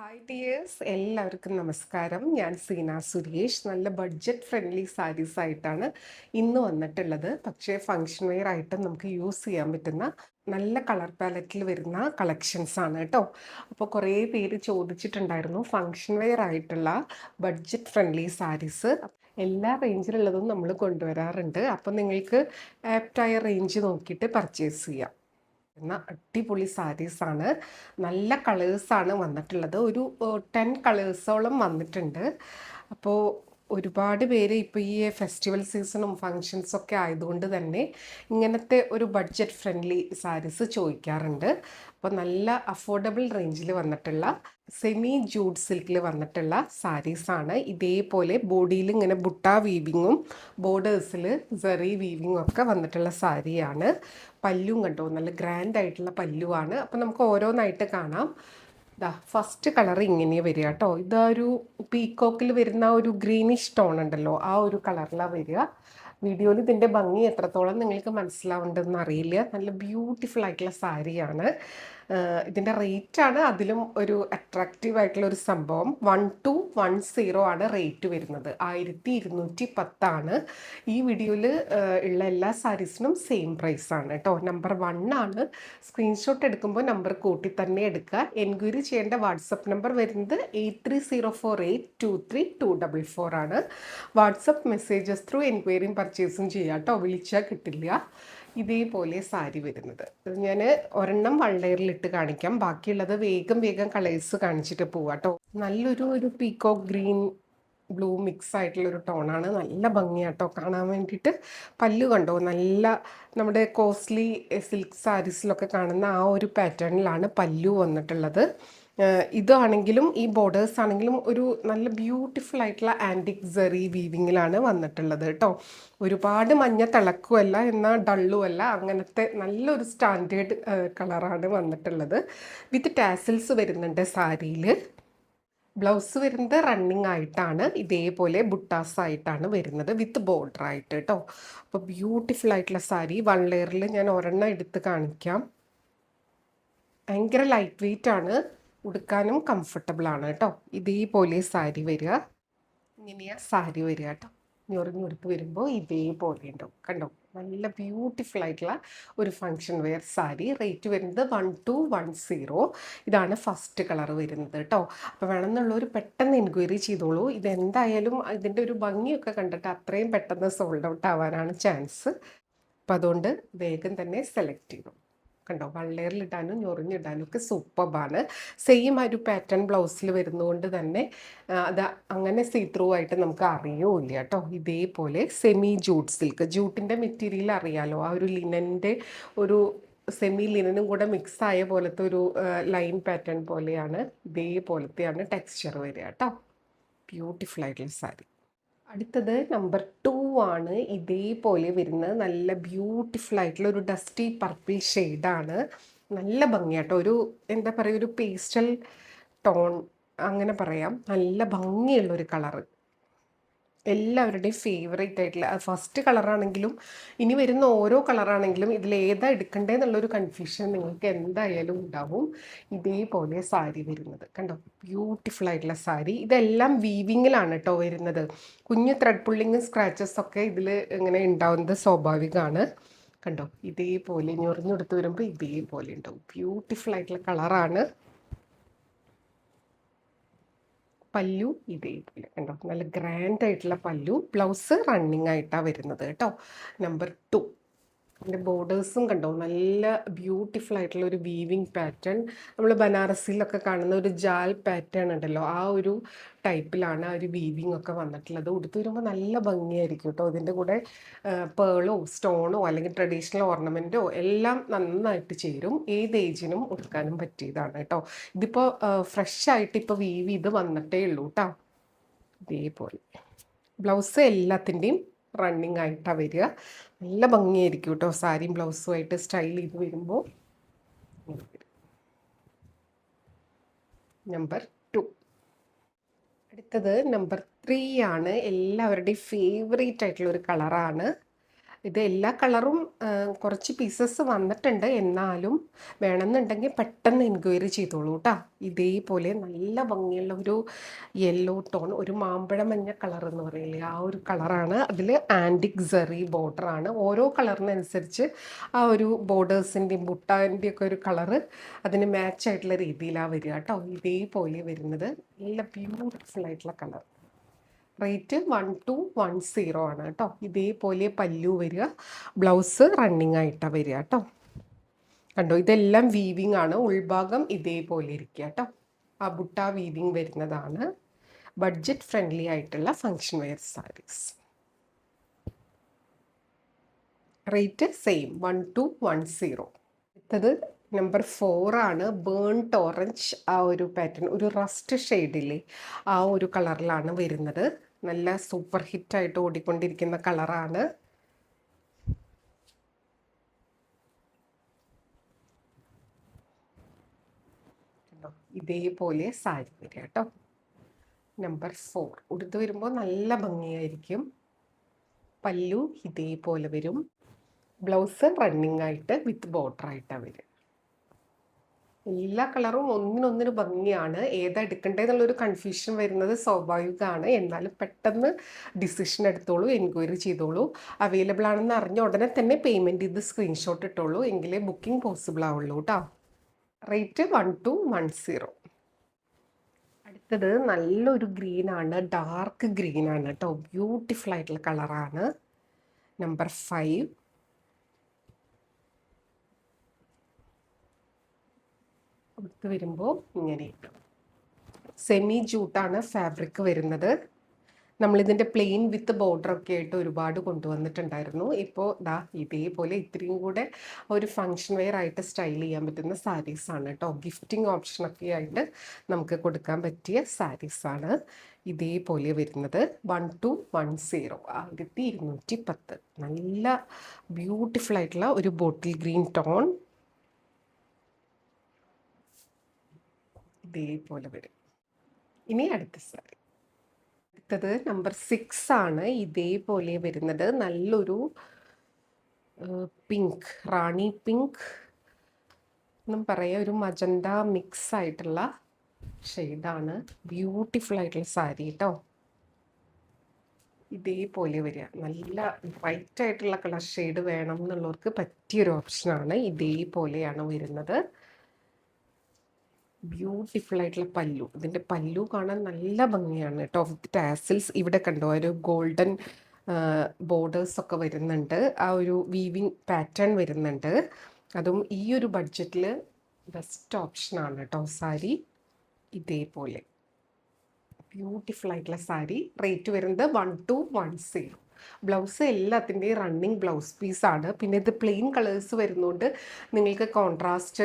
Hi dears, എല്ലാവർക്കും നമസ്കാരം. ഞാൻ സീന സുരേഷ്. നല്ല ബഡ്ജറ്റ് ഫ്രണ്ട്ലി സാരീസ് ആയിട്ടാണ് ഇന്ന് വന്നിട്ടുള്ളത്. പക്ഷേ ഫങ്ഷൻ വെയർ ആയിട്ട് നമുക്ക് യൂസ് ചെയ്യാൻ പറ്റുന്ന നല്ല കളർ പാലറ്റിൽ വരുന്ന കളക്ഷൻസ് ആണ് കേട്ടോ. അപ്പോൾ കുറേ പേര് ചോദിച്ചിട്ടുണ്ടായിരുന്നു ഫങ്ഷൻ വെയർ ആയിട്ടുള്ള ബഡ്ജറ്റ് ഫ്രണ്ട്ലി സാരീസ്. എല്ലാ റേഞ്ചിലുള്ളതും നമ്മൾ കൊണ്ടുവരാറുണ്ട്. അപ്പോൾ നിങ്ങൾക്ക് ആപ്റ്റായ റേഞ്ച് നോക്കിയിട്ട് പർച്ചേസ് ചെയ്യാം. അടിപൊളി സാരീസ് ആണ്. നല്ല കളേഴ്സാണ് വന്നിട്ടുള്ളത്. ഒരു 10 കളേഴ്സോളം വന്നിട്ടുണ്ട്. അപ്പോൾ ഒരുപാട് പേര് ഇപ്പോൾ ഈ ഫെസ്റ്റിവൽ സീസണും ഫങ്ഷൻസൊക്കെ ആയതുകൊണ്ട് തന്നെ ഇങ്ങനത്തെ ഒരു ബഡ്ജറ്റ് ഫ്രണ്ട്ലി സാരീസ് ചോദിക്കാറുണ്ട്. അപ്പോൾ നല്ല അഫോർഡബിൾ റേഞ്ചിൽ വന്നിട്ടുള്ള സെമി ജൂഡ് സിൽക്കിൽ വന്നിട്ടുള്ള സാരീസാണ്. ഇതേപോലെ ബോഡിയിൽ ഇങ്ങനെ ബുട്ട വീവിങ്ങും ബോർഡേഴ്സിൽ സെറി വീവിങ്ങും ഒക്കെ വന്നിട്ടുള്ള സാരിയാണ്. പല്ലും കണ്ടോ, നല്ല ഗ്രാൻഡ് ആയിട്ടുള്ള പല്ലുവാണ്. അപ്പം നമുക്ക് ഓരോന്നായിട്ട് കാണാം. ഫസ്റ്റ് കളർ ഇങ്ങനെ വരിക കേട്ടോ. ഇതൊരു പീക്കോക്കിൽ വരുന്ന ഒരു ഗ്രീനിഷ് ടോൺ ഉണ്ടല്ലോ, ആ ഒരു കളറിലാണ് വരിക. വീഡിയോയിൽ ഇതിൻ്റെ ഭംഗി എത്രത്തോളം നിങ്ങൾക്ക് മനസ്സിലാവുന്നുണ്ടെന്ന് അറിയില്ല. നല്ല ബ്യൂട്ടിഫുൾ ആയിട്ടുള്ള സാരിയാണ്. ഇതിൻ്റെ റേറ്റാണ് അതിലും ഒരു അട്രാക്റ്റീവ് ആയിട്ടുള്ള ഒരു സംഭവം. 1210 ആണ് റേറ്റ് വരുന്നത്. 1210 ഈ വീഡിയോയിൽ ഉള്ള എല്ലാ സാരീസിനും സെയിം പ്രൈസാണ് കേട്ടോ. നമ്പർ 1 ആണ്. സ്ക്രീൻഷോട്ട് എടുക്കുമ്പോൾ നമ്പർ കൂട്ടി തന്നെ എടുക്കുക. എൻക്വയറി ചെയ്യേണ്ട വാട്സപ്പ് നമ്പർ വരുന്നത് 8304823244 ആണ്. വാട്സപ്പ് മെസ്സേജസ് ത്രൂ എൻക്വയറിയും പർച്ചേസും ചെയ്യാം കേട്ടോ. വിളിച്ചാൽ കിട്ടില്ല. ഇതേപോലെ സാരി വരുന്നത് ഞാൻ ഒരെണ്ണം വൺലെയറിലിട്ട് കാണിക്കാം. ബാക്കിയുള്ളത് വേഗം കളേഴ്സ് കാണിച്ചിട്ട് പോവാം കേട്ടോ. നല്ലൊരു പീക്കോക്ക് ഗ്രീൻ ബ്ലൂ മിക്സ് ആയിട്ടുള്ളൊരു ടോണാണ്. നല്ല ഭംഗിയാട്ടോ കാണാൻ വേണ്ടിയിട്ട്. പല്ലു കണ്ടോ, നല്ല നമ്മുടെ കോസ്റ്റ്ലി സിൽക്ക് സാരീസിലൊക്കെ കാണുന്ന ആ ഒരു പാറ്റേണിലാണ് പല്ലു വന്നിട്ടുള്ളത്. ഇതാണെങ്കിലും ഈ ബോർഡേഴ്സ് ആണെങ്കിലും ഒരു നല്ല ബ്യൂട്ടിഫുൾ ആയിട്ടുള്ള ആൻറ്റിക് സെറി വീവിങ്ങിലാണ് വന്നിട്ടുള്ളത് കേട്ടോ. ഒരുപാട് മഞ്ഞ തിളക്കുമല്ല, എന്നാൽ ഡള്ളുമല്ല, അങ്ങനത്തെ നല്ലൊരു സ്റ്റാൻഡേർഡ് കളറാണ് വന്നിട്ടുള്ളത്. വിത്ത് ടാസിൽസ് വരുന്നുണ്ട് സാരിയിൽ. ബ്ലൗസ് വരുന്നത് റണ്ണിങ് ആയിട്ടാണ്. ഇതേപോലെ ബുട്ടാസ് ആയിട്ടാണ് വരുന്നത്, വിത്ത് ബോർഡർ ആയിട്ട് കേട്ടോ. അപ്പോൾ ബ്യൂട്ടിഫുൾ ആയിട്ടുള്ള സാരി. വൺ ലെയറിൽ ഞാൻ ഒരെണ്ണം എടുത്ത് കാണിക്കാം. ഭയങ്കര ലൈറ്റ് വെയിറ്റ് ആണ്, ഉടുക്കാനും കംഫർട്ടബിൾ ആണ് കേട്ടോ. ഇതേപോലെ സാരി വരിക. ഇങ്ങനെയാണ് സാരി വരിക കേട്ടോ. ഞൊറിഞ്ഞൊരുക്ക് വരുമ്പോൾ ഇതേപോലെ ഉണ്ടാവും കണ്ടോ. നല്ല ബ്യൂട്ടിഫുൾ ആയിട്ടുള്ള ഒരു ഫങ്ഷൻ വെയർ സാരി. റേറ്റ് വരുന്നത് 1210. ഇതാണ് ഫസ്റ്റ് കളർ വരുന്നത് കേട്ടോ. അപ്പോൾ വേണമെന്നുള്ളവർ പെട്ടെന്ന് എൻക്വയറി ചെയ്തോളൂ. ഇതെന്തായാലും ഇതിൻ്റെ ഒരു ഭംഗിയൊക്കെ കണ്ടിട്ട് അത്രയും പെട്ടെന്ന് സോൾഡ് ഔട്ട് ആവാനാണ് ചാൻസ്. അപ്പോൾ അതുകൊണ്ട് വേഗം തന്നെ സെലക്ട് ചെയ്തു കണ്ടോ. വൺലെയറിലിടാനും ഞൊറിഞ്ഞിടാനും ഒക്കെ സൂപ്പർബാണ്. സെയിം ആ ഒരു പാറ്റേൺ ബ്ലൗസിൽ വരുന്നതുകൊണ്ട് തന്നെ അത് അങ്ങനെ സീ ത്രൂ ആയിട്ട് നമുക്ക് അറിയൂല്ല കേട്ടോ. ഇതേപോലെ സെമി ജൂട്ട് സിൽക്ക്, ജൂട്ടിൻ്റെ മെറ്റീരിയൽ അറിയാലോ, ആ ഒരു ലിനൻ്റെ ഒരു സെമി ലിനനും കൂടെ മിക്സ് ആയ പോലത്തെ ഒരു ലൈൻ പാറ്റേൺ പോലെയാണ്. ഇതേപോലത്തെയാണ് ടെക്സ്ചർ വരിക കേട്ടോ. ബ്യൂട്ടിഫുൾ ആയിട്ടുള്ള സാരി. അടുത്തത് നമ്പർ 2 ആണ്. ഇതേപോലെ വരുന്നത് നല്ല ബ്യൂട്ടിഫുൾ ആയിട്ടുള്ള ഒരു ഡസ്റ്റി പർപ്പിൾ ഷെയ്ഡാണ്. നല്ല ഭംഗിയാട്ടോ. ഒരു എന്താ പറയുക, ഒരു പേസ്റ്റൽ ടോൺ അങ്ങനെ പറയാം. നല്ല ഭംഗിയുള്ളൊരു കളറ്. എല്ലാവരുടെയും ഫേവറേറ്റ് ആയിട്ടുള്ള ഫസ്റ്റ് കളറാണെങ്കിലും ഇനി വരുന്ന ഓരോ കളറാണെങ്കിലും ഇതിലേതാ എടുക്കണ്ടേന്നുള്ളൊരു കൺഫ്യൂഷൻ നിങ്ങൾക്ക് എന്തായാലും ഉണ്ടാവും. ഇതേപോലെ സാരി വരുന്നത് കണ്ടോ. ബ്യൂട്ടിഫുൾ ആയിട്ടുള്ള സാരി. ഇതെല്ലാം വീവിങ്ങിലാണ് കേട്ടോ വരുന്നത്. കുഞ്ഞു ത്രെഡ് പുള്ളിങ്ങും സ്ക്രാച്ചസ് ഒക്കെ ഇതിൽ ഇങ്ങനെ ഉണ്ടാവുന്നത് സ്വാഭാവികമാണ്. കണ്ടോ, ഇതേപോലെ ഞൊറിഞ്ഞെടുത്ത് വരുമ്പോൾ ഇതേപോലെ ഉണ്ടാവും. ബ്യൂട്ടിഫുൾ ആയിട്ടുള്ള കളറാണ്. പല്ലു ഇതേപോലെ കണ്ടോ, നല്ല ഗ്രാൻഡ് ആയിട്ടുള്ള പല്ലു. ബ്ലൗസ് റണ്ണിങ് ആയിട്ടാണ് വരുന്നത് കേട്ടോ. നമ്പർ 2. അതിൻ്റെ ബോർഡേഴ്സും കണ്ടോ, നല്ല ബ്യൂട്ടിഫുൾ ആയിട്ടുള്ള ഒരു വീവിങ് പാറ്റേൺ. നമ്മൾ ബനാറസിലൊക്കെ കാണുന്ന ഒരു ജാൽ പാറ്റേൺ ഉണ്ടല്ലോ, ആ ഒരു ടൈപ്പിലാണ് ആ ഒരു വീവിങ് ഒക്കെ വന്നിട്ടുള്ളത്. ഉടുത്ത് വരുമ്പോൾ നല്ല ഭംഗിയായിരിക്കും കേട്ടോ. ഇതിൻ്റെ കൂടെ പേളോ സ്റ്റോണോ അല്ലെങ്കിൽ ട്രഡീഷണൽ ഓർണമെൻറ്റോ എല്ലാം നന്നായിട്ട് ചേരും. ഏത് ഏജിനും ഉടുക്കാനും പറ്റിയതാണ് കേട്ടോ. ഇതിപ്പോൾ ഫ്രഷ് ആയിട്ട് ഇപ്പോൾ വീവ് ചെയ്ത് വന്നിട്ടേ ഉള്ളൂ കേട്ടോ. ഇതേപോലെ ബ്ലൗസ് എല്ലാത്തിൻ്റെയും റണ്ണിങ് ആയിട്ടാണ് വരിക. നല്ല ഭംഗിയായിരിക്കും കേട്ടോ. സാരിയും ബ്ലൗസുമായിട്ട് സ്റ്റൈൽ ചെയ്ത് വരുമ്പോൾ. നമ്പർ 2. അടുത്തത് നമ്പർ 3 ആണ്. എല്ലാവരുടെയും ഫേവറേറ്റ് ആയിട്ടുള്ള ഒരു കളറാണ്. ഇത് എല്ലാ കളറും കുറച്ച് പീസസ് വന്നിട്ടുണ്ട്. എന്നാലും വേണമെന്നുണ്ടെങ്കിൽ പെട്ടെന്ന് എൻക്വയറി ചെയ്തോളൂ കേട്ടോ. ഇതേപോലെ നല്ല ഭംഗിയുള്ള ഒരു യെല്ലോ ടോൺ, ഒരു മാമ്പഴ മഞ്ഞ കളർ എന്ന് പറയില്ലേ, ആ ഒരു കളറാണ്. അതിൽ ആൻറ്റിക് സെറി ബോർഡറാണ്. ഓരോ കളറിനനുസരിച്ച് ആ ഒരു ബോർഡേഴ്സിൻ്റെയും ബുട്ടാൻ്റെയും ഒക്കെ ഒരു കളറ് അതിന് മാച്ച് ആയിട്ടുള്ള രീതിയിലാണ് വരിക കേട്ടോ. ഇതേപോലെ വരുന്നത് നല്ല ബ്യൂട്ടിഫുൾ ആയിട്ടുള്ള കളർ. റേറ്റ് 1210 ആണ് കേട്ടോ. ഇതേപോലെ പല്ലു വരിക, ബ്ലൗസ് റണ്ണിങ് ആയിട്ടാണ് വരിക കേട്ടോ. കണ്ടോ, ഇതെല്ലാം വീവിങ് ആണ്. ഉൾഭാഗം ഇതേപോലെ ഇരിക്കുക കേട്ടോ. ആ ബുട്ട വീവിങ് വരുന്നതാണ്. ബഡ്ജറ്റ് ഫ്രണ്ട്ലി ആയിട്ടുള്ള function wear saris. Rate same 1210. അടുത്തത് നമ്പർ 4 ആണ്. ബേൺട്ട് ഓറഞ്ച്, ആ ഒരു പാറ്റേൺ, ഒരു റസ്റ്റ് ഷെയ്ഡില്ലേ ആ ഒരു കളറിലാണ് വരുന്നത്. നല്ല സൂപ്പർ ഹിറ്റായിട്ട് ഓടിക്കൊണ്ടിരിക്കുന്ന കളറാണ്. ഇതേപോലെ സാരി വരിക കേട്ടോ. നമ്പർ 4 ഉടുത്ത് വരുമ്പോൾ നല്ല ഭംഗിയായിരിക്കും. പല്ലു ഇതേപോലെ വരും, ബ്ലൗസ് റണ്ണിങ് ആയിട്ട് വിത്ത് ബോർഡർ ആയിട്ടാണ് വരിക. എല്ലാ കളറും ഒന്നിനൊന്നിന് ഭംഗിയാണ്. ഏതാ എടുക്കേണ്ടതെന്നുള്ളൊരു കൺഫ്യൂഷൻ വരുന്നത് സ്വാഭാവികമാണ്. എന്നാലും പെട്ടെന്ന് ഡിസിഷൻ എടുത്തോളൂ, എൻക്വയറി ചെയ്തോളൂ. അവൈലബിൾ ആണെന്ന് അറിഞ്ഞ ഉടനെ തന്നെ പേയ്മെൻറ്റ് ചെയ്ത് സ്ക്രീൻഷോട്ട് ഇട്ടോളൂ, എങ്കിലേ ബുക്കിംഗ് പോസിബിൾ ആവുള്ളൂ കേട്ടോ. റേറ്റ് 1210. അടുത്തത് നല്ലൊരു ഗ്രീനാണ്, ഡാർക്ക് ഗ്രീനാണ് കേട്ടോ. ബ്യൂട്ടിഫുൾ ആയിട്ടുള്ള കളറാണ്. നമ്പർ 5. അടുത്ത് വരുമ്പോൾ ഇങ്ങനെ സെമി ജൂട്ടാണ് ഫാബ്രിക് വരുന്നത്. നമ്മളിതിൻ്റെ പ്ലെയിൻ വിത്ത് ബോർഡറൊക്കെ ആയിട്ട് ഒരുപാട് കൊണ്ടുവന്നിട്ടുണ്ടായിരുന്നു. ഇപ്പോൾ ദാ ഇതേപോലെ ഇത്രയും കൂടെ ഒരു ഫങ്ഷൻ വെയർ ആയിട്ട് സ്റ്റൈൽ ചെയ്യാൻ പറ്റുന്ന സാരീസാണ് കേട്ടോ. ഗിഫ്റ്റിംഗ് ഓപ്ഷനൊക്കെ ആയിട്ട് നമുക്ക് കൊടുക്കാൻ പറ്റിയ സാരീസാണ്. ഇതേപോലെ വരുന്നത് 1210, 1210. നല്ല ബ്യൂട്ടിഫുൾ ആയിട്ടുള്ള ഒരു ബോട്ടിൽ ഗ്രീൻ ടോൺ ഇതേപോലെ വരും. ഇനി അടുത്ത സാരി. അടുത്തത് നമ്പർ 6 ആണ്. ഇതേപോലെ വരുന്നത് നല്ലൊരു പിങ്ക്, റാണി പിങ്ക് എന്നും പറയാം, ഒരു മജന്ത മിക്സ് ആയിട്ടുള്ള ഷെയ്ഡാണ്. ബ്യൂട്ടിഫുൾ ആയിട്ടുള്ള സാരി കേട്ടോ. ഇതേപോലെ വരിക. നല്ല ബ്രൈറ്റ് ആയിട്ടുള്ള കളർ ഷെയ്ഡ് വേണം എന്നുള്ളവർക്ക് പറ്റിയൊരു ഓപ്ഷനാണ്. ഇതേപോലെയാണ് വരുന്നത്. ബ്യൂട്ടിഫുൾ ആയിട്ടുള്ള പല്ലു. ഇതിൻ്റെ പല്ലു കാണാൻ നല്ല ഭംഗിയാണ് കേട്ടോ. വിത്ത് ടാസിൽസ് ഇവിടെ കണ്ടോ, ഒരു ഗോൾഡൻ ബോർഡേഴ്സ് ഒക്കെ വരുന്നുണ്ട്. ആ ഒരു വീവിങ് പാറ്റേൺ വരുന്നുണ്ട്. അതും ഈ ഒരു ബഡ്ജറ്റിൽ ബെസ്റ്റ് ഓപ്ഷനാണ് കേട്ടോ സാരി. ഇതേപോലെ ബ്യൂട്ടിഫുൾ ആയിട്ടുള്ള സാരി. റേറ്റ് വരുന്നത് 1210. ബ്ലൗസ് എല്ലാത്തിൻ്റെയും റണ്ണിങ് ബ്ലൗസ് പീസാണ്. പിന്നെ ഇത് പ്ലെയിൻ കളേഴ്സ് വരുന്നതുകൊണ്ട് നിങ്ങൾക്ക് കോൺട്രാസ്റ്റ്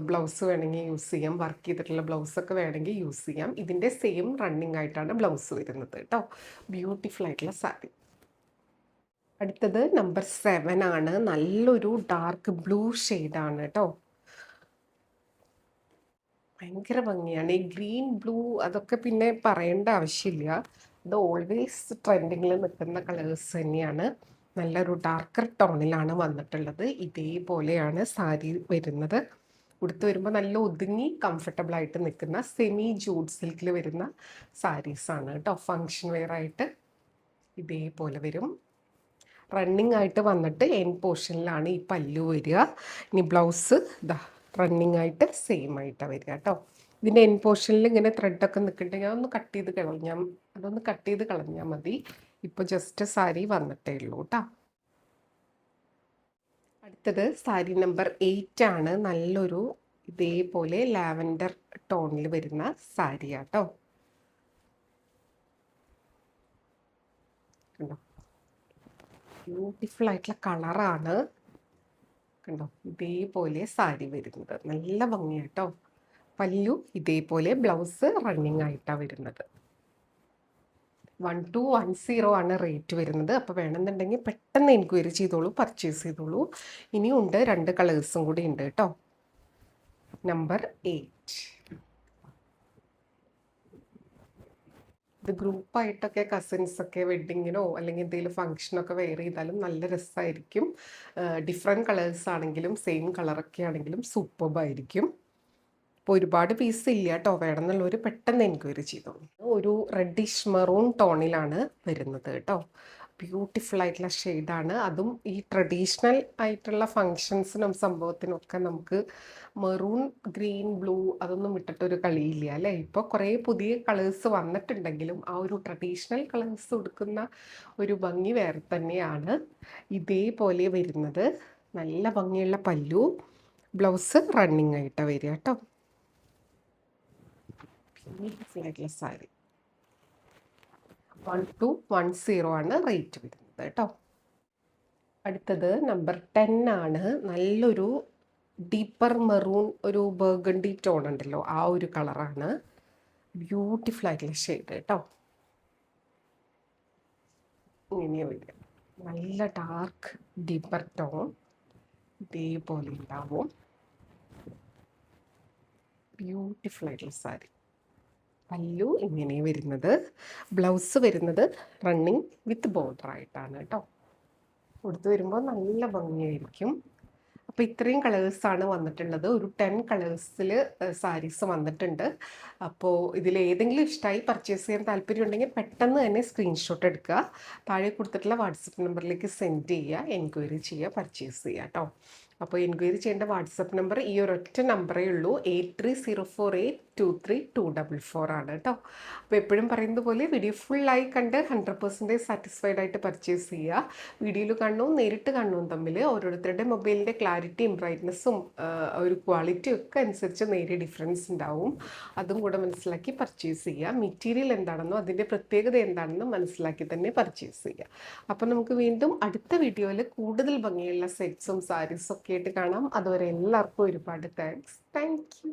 ബ്ലൗസ് വേണമെങ്കിൽ യൂസ് ചെയ്യാം, വർക്ക് ചെയ്തിട്ടുള്ള ബ്ലൗസൊക്കെ വേണമെങ്കിൽ യൂസ് ചെയ്യാം. ഇതിൻ്റെ സെയിം റണ്ണിങ് ആയിട്ടാണ് ബ്ലൗസ് വരുന്നത് കേട്ടോ. ബ്യൂട്ടിഫുൾ ആയിട്ടുള്ള സാരി. അടുത്തത് നമ്പർ 7 ആണ്. നല്ലൊരു ഡാർക്ക് ബ്ലൂ ഷെയ്ഡാണ് കേട്ടോ. ഭയങ്കര ഭംഗിയാണ്. ഈ ഗ്രീൻ ബ്ലൂ അതൊക്കെ പിന്നെ പറയേണ്ട ആവശ്യമില്ല. ഇത് ഓൾവേസ് ട്രെൻഡിങ്ങിൽ നിൽക്കുന്ന കളേഴ്സ് തന്നെയാണ്. നല്ലൊരു ഡാർക്കർ ടോണിലാണ് വന്നിട്ടുള്ളത്. ഇതേപോലെയാണ് സാരി വരുന്നത്. ഉടുത്ത് വരുമ്പോൾ നല്ല ഒതുങ്ങി കംഫർട്ടബിൾ ആയിട്ട് നിൽക്കുന്ന സെമി ജൂട്ട് സിൽക്കിൽ വരുന്ന സാരീസാണ് കേട്ടോ. ഫങ്ഷൻ വെയർ ആയിട്ട് ഇതേപോലെ വരും. റണ്ണിങ് ആയിട്ട് വന്നിട്ട് എൻ പോർഷനിലാണ് ഈ പല്ലു വരിക. ഇനി ബ്ലൗസ് ഇതാ റണ്ണിങ് ആയിട്ട് സെയിം ആയിട്ടാണ് വരിക കേട്ടോ. ഇതിൻ്റെ എൻ പോർഷനിൽ ഇങ്ങനെ ത്രെഡൊക്കെ നിൽക്കുന്നുണ്ടെങ്കിൽ അതൊന്ന് കട്ട് ചെയ്ത് കളഞ്ഞാൽ മതി. ഇപ്പോൾ ജസ്റ്റ് സാരി വന്നിട്ടേ ഉള്ളൂ കേട്ടോ. അടുത്തത് സാരി നമ്പർ 8 ആണ്. നല്ലൊരു ഇതേപോലെ ലാവൻഡർ ടോണിൽ വരുന്ന സാരി കേട്ടോ. കണ്ടോ, ബ്യൂട്ടിഫുൾ ആയിട്ടുള്ള കളറാണ്. കണ്ടോ, ഇതേപോലെ സാരി വരുന്നത് നല്ല ഭംഗിയാട്ടോ. പല്ലു ഇതേപോലെ, ബ്ലൗസ് റണ്ണിങ് ആയിട്ടാണ് വരുന്നത്. 1210 ആണ് റേറ്റ് വരുന്നത്. അപ്പോൾ വേണമെന്നുണ്ടെങ്കിൽ പെട്ടെന്ന് എൻക്വയറി ചെയ്തോളൂ, പർച്ചേസ് ചെയ്തോളൂ. ഇനിയുണ്ട് 2 കളേഴ്സും കൂടി ഉണ്ട് കേട്ടോ. നമ്പർ 8. ഇത് ഗ്രൂപ്പായിട്ടൊക്കെ കസിൻസൊക്കെ വെഡ്ഡിങ്ങിനോ അല്ലെങ്കിൽ എന്തെങ്കിലും ഫംഗ്ഷനൊക്കെ വെയർ ചെയ്താലും നല്ല രസമായിരിക്കും. ഡിഫറെൻറ്റ് കളേഴ്സ് ആണെങ്കിലും സെയിം കളറൊക്കെ ആണെങ്കിലും സൂപ്പർബായിരിക്കും. ഇപ്പോൾ ഒരുപാട് പീസ് ഇല്ല കേട്ടോ, വേണമെന്നുള്ളവർ പെട്ടെന്ന് എൻക്വയറി ചെയ്തോളൂ. ഒരു റെഡിഷ് മെറൂൺ ടോണിലാണ് വരുന്നത് കേട്ടോ. ബ്യൂട്ടിഫുൾ ആയിട്ടുള്ള ഷെയ്ഡാണ്. അതും ഈ ട്രഡീഷണൽ ആയിട്ടുള്ള ഫങ്ഷൻസിനും സംഭവത്തിനൊക്കെ നമുക്ക് മെറൂൺ, ഗ്രീൻ, ബ്ലൂ അതൊന്നും വിട്ടിട്ടൊരു കളിയില്ല അല്ലേ. ഇപ്പോൾ കുറേ പുതിയ കളേഴ്സ് വന്നിട്ടുണ്ടെങ്കിലും ആ ഒരു ട്രഡീഷണൽ കളേഴ്സ് കൊടുക്കുന്ന ഒരു ഭംഗി വേറെ തന്നെയാണ്. ഇതേപോലെ വരുന്നത് നല്ല ഭംഗിയുള്ള പല്ലു, ബ്ലൗസ് റണ്ണിങ് ആയിട്ട് വരിക കേട്ടോ. ബ്യൂട്ടിഫുൾ ആയിട്ടുള്ള സാരി 1210 ആണ് റേറ്റ് വരുന്നത് കേട്ടോ. അടുത്തത് നമ്പർ 10 ആണ്. നല്ലൊരു ഡീപ്പർ മെറൂൺ, ഒരു ബർഗണ്ടി ടോൺ ഉണ്ടല്ലോ, ആ ഒരു കളറാണ്. ബ്യൂട്ടിഫുൾ ആയിട്ടുള്ള ഷെയ്ഡ് കേട്ടോ. ഇങ്ങനെ വരും, നല്ല ഡാർക്ക് ഡീപ്പർ ടോൺ ഇതേപോലെ ഉണ്ടാവും. ബ്യൂട്ടിഫുൾ ആയിട്ടുള്ള സാരി. പല്ലു ഇങ്ങനെ വരുന്നത്, ബ്ലൗസ് വരുന്നത് റണ്ണിങ് വിത്ത് ബോർഡർ ആയിട്ടാണ് കേട്ടോ. കൊടുത്തു വരുമ്പോൾ നല്ല ഭംഗിയായിരിക്കും. അപ്പോൾ ഇത്രയും കളേഴ്സാണ് വന്നിട്ടുള്ളത്. ഒരു 10 കളേഴ്സിൽ സാരീസ് വന്നിട്ടുണ്ട്. അപ്പോൾ ഇതിൽ ഏതെങ്കിലും ഇഷ്ടമായി പർച്ചേസ് ചെയ്യാൻ താല്പര്യം ഉണ്ടെങ്കിൽ പെട്ടെന്ന് തന്നെ സ്ക്രീൻഷോട്ട് എടുക്കുക, താഴെ കൊടുത്തിട്ടുള്ള വാട്സപ്പ് നമ്പറിലേക്ക് സെൻഡ് ചെയ്യുക, എൻക്വയറി ചെയ്യുക, പർച്ചേസ് ചെയ്യുക കേട്ടോ. അപ്പോൾ എൻക്വയറി ചെയ്യേണ്ട വാട്സപ്പ് നമ്പർ ഈ ഒരൊറ്റ നമ്പറേ ഉള്ളൂ, 8304823244 ആണ് കേട്ടോ. അപ്പോൾ എപ്പോഴും പറയുന്നത് പോലെ വീഡിയോ ഫുള്ളായി കണ്ട് 100% സാറ്റിസ്ഫൈഡ് ആയിട്ട് പർച്ചേസ് ചെയ്യുക. വീഡിയോയിൽ കാണുന്നതും നേരിട്ട് കാണുന്നതും തമ്മിൽ ഓരോരുത്തരുടെ മൊബൈലിൻ്റെ ക്ലാരിറ്റിയും ബ്രൈറ്റ്നസ്സും ഒരു ക്വാളിറ്റിയും ഒക്കെ അനുസരിച്ച് നേരിയ ഡിഫറൻസ് ഉണ്ടാവും. അതും കൂടെ മനസ്സിലാക്കി പർച്ചേസ് ചെയ്യുക. മെറ്റീരിയൽ എന്താണെന്നോ അതിൻ്റെ പ്രത്യേകത എന്താണെന്നോ മനസ്സിലാക്കി തന്നെ പർച്ചേസ് ചെയ്യുക. അപ്പോൾ നമുക്ക് വീണ്ടും അടുത്ത വീഡിയോയിൽ കൂടുതൽ ഭംഗിയുള്ള സെറ്റ്സും സാരീസും ഒക്കെ ആയിട്ട് കാണാം. അതുവരെ എല്ലാവർക്കും ഒരുപാട് താങ്ക്സ്. Thank you.